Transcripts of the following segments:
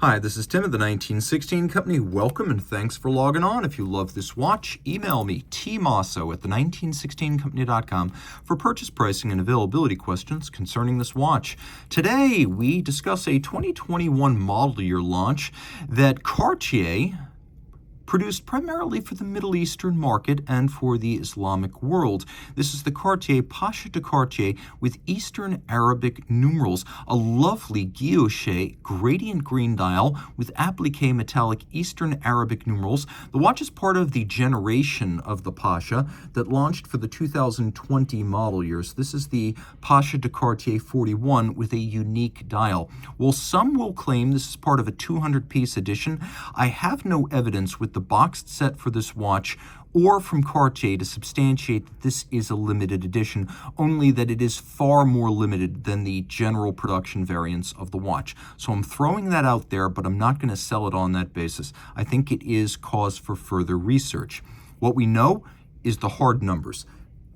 Hi, this is Tim of the 1916 Company. Welcome and thanks for logging on. If you love this watch, email me, Team Mosso at the1916company.com for purchase pricing and availability questions concerning this watch. Today, we discuss a 2021 model year launch that Cartier produced primarily for the Middle Eastern market and for the Islamic world. This is the Cartier Pasha de Cartier with Eastern Arabic numerals, a lovely guilloche gradient green dial with applique metallic Eastern Arabic numerals. The watch is part of the generation of the Pasha that launched for the 2020 model years. This is the Pasha de Cartier 41 with a unique dial. While some will claim this is part of a 200-piece edition, I have no evidence with the boxed set for this watch or from Cartier to substantiate that this is a limited edition, only that it is far more limited than the general production variants of the watch. So I'm throwing that out there, but I'm not going to sell it on that basis. I think it is cause for further research. What we know is the hard numbers.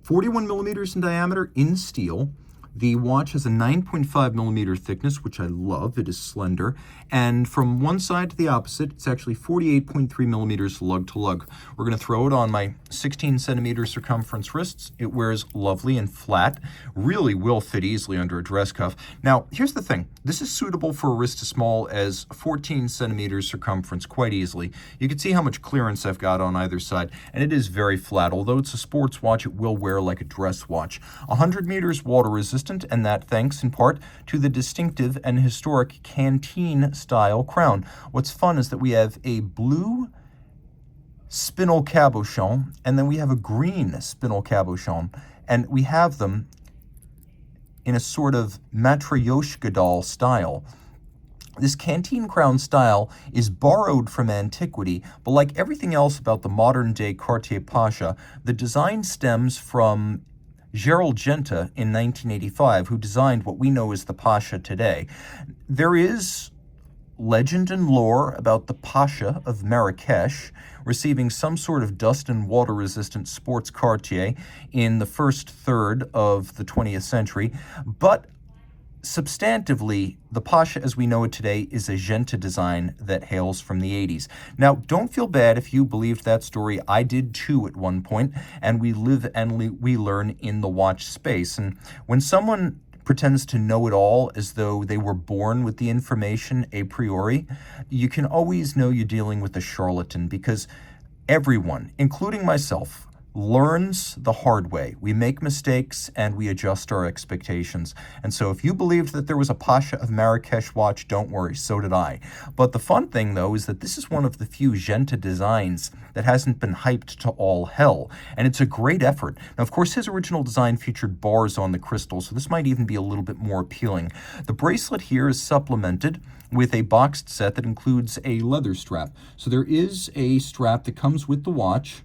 41 millimeters in diameter in steel. The watch has a 9.5 millimeter thickness, which I love. It is slender. And from one side to the opposite, it's actually 48.3 millimeters lug-to-lug. We're going to throw it on my 16 centimeter circumference wrists. It wears lovely and flat. Really will fit easily under a dress cuff. Now, here's the thing. This is suitable for a wrist as small as 14 centimeters circumference quite easily. You can see how much clearance I've got on either side, and it is very flat. Although it's a sports watch, it will wear like a dress watch. 100 meters water resistant, and that thanks in part to the distinctive and historic canteen style crown. What's fun is that we have a blue spinel cabochon, and then we have a green spinel cabochon, and we have them in a sort of matryoshka doll style. This canteen crown style is borrowed from antiquity, but like everything else about the modern-day Cartier Pasha, the design stems from Gerald Genta in 1985, who designed what we know as the Pasha today. There is legend and lore about the Pasha of Marrakesh receiving some sort of dust and water resistant sports Cartier in the first third of the 20th century, but substantively, the Pasha as we know it today is a Genta design that hails from the 80s. Now, don't feel bad if you believed that story. I did too at one point, and we live and we learn in the watch space. And when someone pretends to know it all as though they were born with the information a priori, you can always know you're dealing with a charlatan, because everyone, including myself, learns the hard way. We make mistakes and we adjust our expectations. And so if you believed that there was a Pasha of Marrakesh watch, don't worry, so did I. But the fun thing, though, is that this is one of the few Genta designs that hasn't been hyped to all hell. And it's a great effort. Now, of course, his original design featured bars on the crystal, so this might even be a little bit more appealing. The bracelet here is supplemented with a boxed set that includes a leather strap. So there is a strap that comes with the watch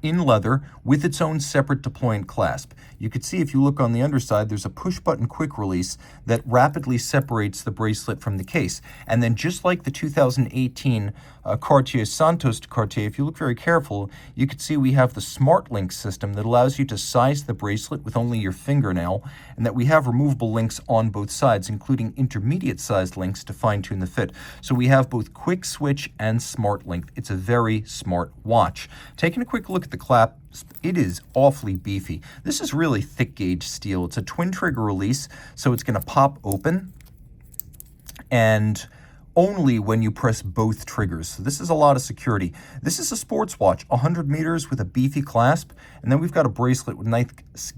in leather with its own separate deployant clasp. You can see if you look on the underside, there's a push-button quick release that rapidly separates the bracelet from the case. And then just like the 2018 Cartier Santos de Cartier, if you look very careful, you can see we have the Smart Link system that allows you to size the bracelet with only your fingernail, and that we have removable links on both sides, including intermediate-sized links to fine-tune the fit. So we have both quick switch and Smart Link. It's a very smart watch. Taking a quick look at the clasp, it is awfully beefy. This is really thick gauge steel. It's a twin trigger release, so it's going to pop open and only when you press both triggers. So this is a lot of security. This is a sports watch, 100 meters with a beefy clasp, and then we've got a bracelet with nice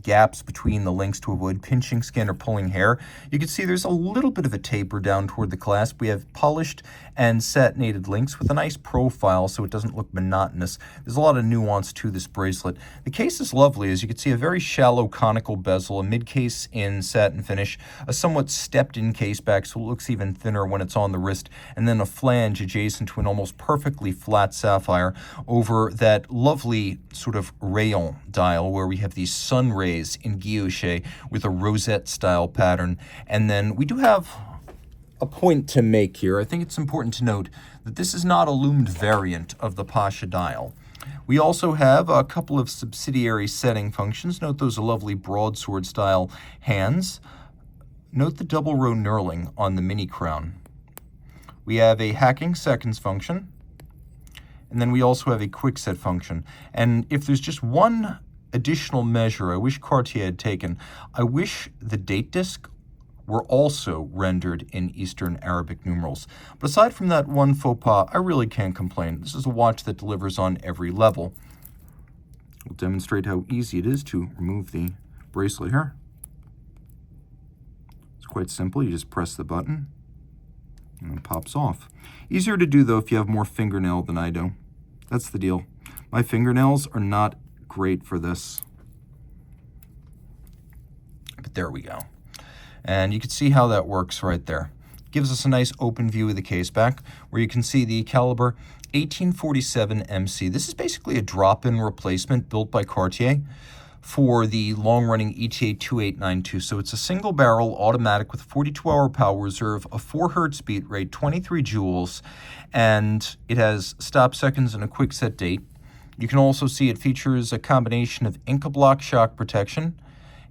gaps between the links to avoid pinching skin or pulling hair. You can see there's a little bit of a taper down toward the clasp. We have polished and satinated links with a nice profile so it doesn't look monotonous. There's a lot of nuance to this bracelet. The case is lovely. As you can see, a very shallow conical bezel, a mid-case in satin finish, a somewhat stepped-in case back so it looks even thinner when it's on the wrist, and then a flange adjacent to an almost perfectly flat sapphire over that lovely sort of rayon dial where we have these sun rays in guilloche with a rosette-style pattern. And then we do have a point to make here. I think it's important to note that this is not a loomed variant of the Pasha dial. We also have a couple of subsidiary setting functions. Note those lovely broadsword-style hands. Note the double row knurling on the mini crown. We have a hacking seconds function, and then we also have a quick set function. And if there's just one additional measure I wish Cartier had taken, I wish the date disc were also rendered in Eastern Arabic numerals. But aside from that one faux pas, I really can't complain. This is a watch that delivers on every level. We'll demonstrate how easy it is to remove the bracelet here. It's quite simple. You just press the button and it pops off. Easier to do, though, if you have more fingernail than I do. That's the deal. My fingernails are not great for this. But there we go. And you can see how that works right there. Gives us a nice open view of the case back, where you can see the caliber 1847 MC. This is basically a drop-in replacement built by Cartier for the long-running ETA 2892. So it's a single-barrel automatic with 42-hour power reserve, a 4 hertz beat rate, 23 joules, and it has stop seconds and a quick set date. You can also see it features a combination of Inca block shock protection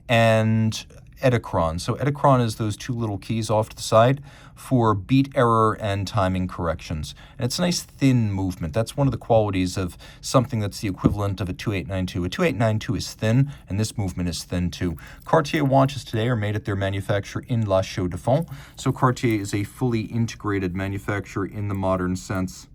and Edicron. So Edicron is those two little keys off to the side for beat error and timing corrections. And it's a nice thin movement. That's one of the qualities of something that's the equivalent of a 2892. A 2892 is thin, and this movement is thin too. Cartier watches today are made at their manufacturer in La Chaux-de-Fonds. So Cartier is a fully integrated manufacturer in the modern sense.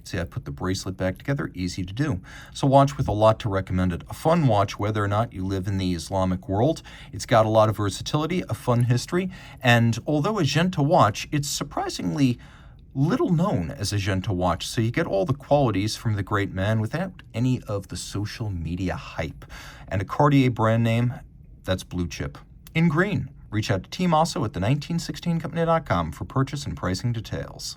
See, I put the bracelet back together, easy to do. So watch with a lot to recommend it. A fun watch, whether or not you live in the Islamic world. It's got a lot of versatility, a fun history, and although a Genta watch, it's surprisingly little known as a Genta watch, so you get all the qualities from the great man without any of the social media hype. And a Cartier brand name that's blue chip. In green, reach out to Team Mosso at the 1916company.com for purchase and pricing details.